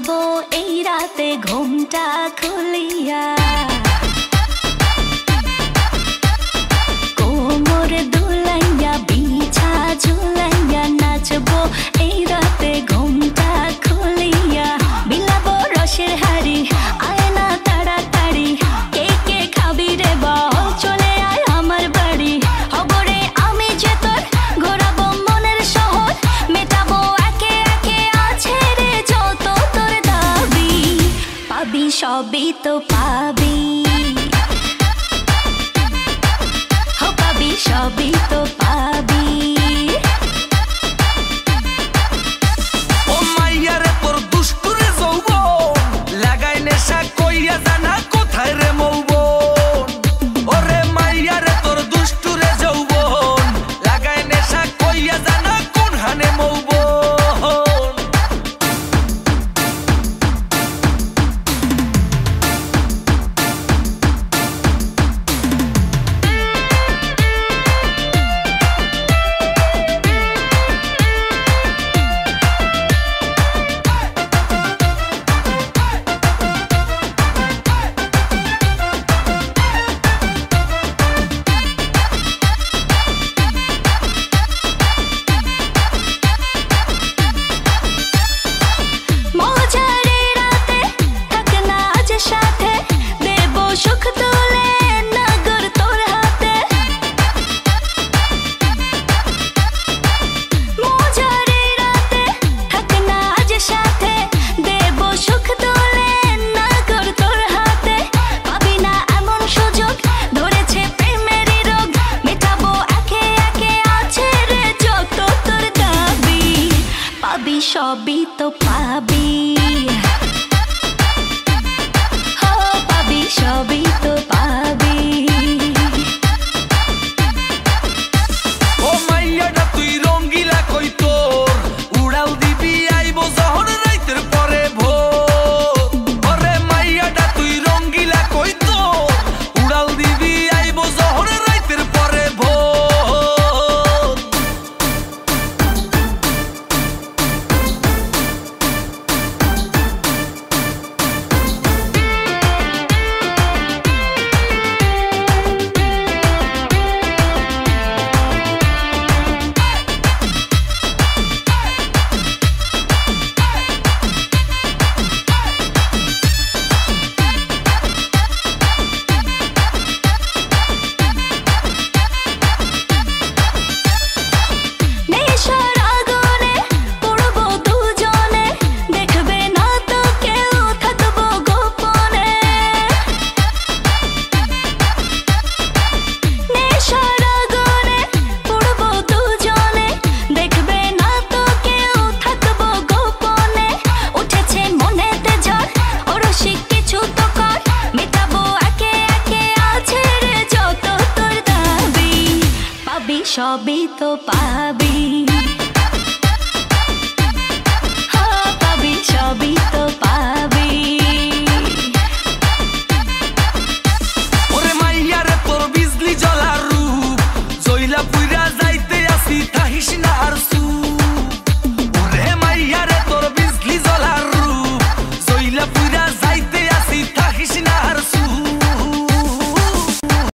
নাচবো এই রাতে ঘুমটা খুলিয়া, কোমর দুলাইয়া বিছা ঝুলাইয়া নাচবো এই রাতে ঘুমটা খুলিয়া। বিলাবো রসের হাড়ি আয় না তাড়াতাড়ি, কে কে খাবি রে বল চলে আয় আমার বাড়ি। হবরে আমি যে তোর ঘোরাবো মনের শহর, মেটাবো একে একে আছে রে যত তোর দাবি। পাবি সবই তো পাবি, পাবি সবই তো পাবি। ও মাইয়া রে তোর দুষ্টুরে যৌবন, লাগাই নেশা কইয়া জানা কোথায় রে মৌবন। ওরে মাইয়া রে তোর দুষ্টুরে যৌবন, লাগাই নেশা কইয়া জানা কোন হানে মৌবন। সুখ তুলে নগর তোর হাতে, মজারে রাতে থাক না আজ সাথে, দেব সুখ তুলে নগর তোর হাতে। পাবি না এমন সুযোগ, ধরেছে প্রেমেরই রোগ, মেটাবো একে একে আছে রে যত তোর দাবি। পাবি সবই তো পাবি, সবই তো পাবি। ও মাইয়াটা তুই রঙ্গিলা কই তোর, উড়াল দিবি আইবো যখন রাইতের পরে ভোর। ওরে মাইয়াটা তুই রঙ্গিলা কই তোর, উড়াল দিবি আইবো যখন রাইতের পরে ভোর। সবই তো পাবি, পাবি সবই।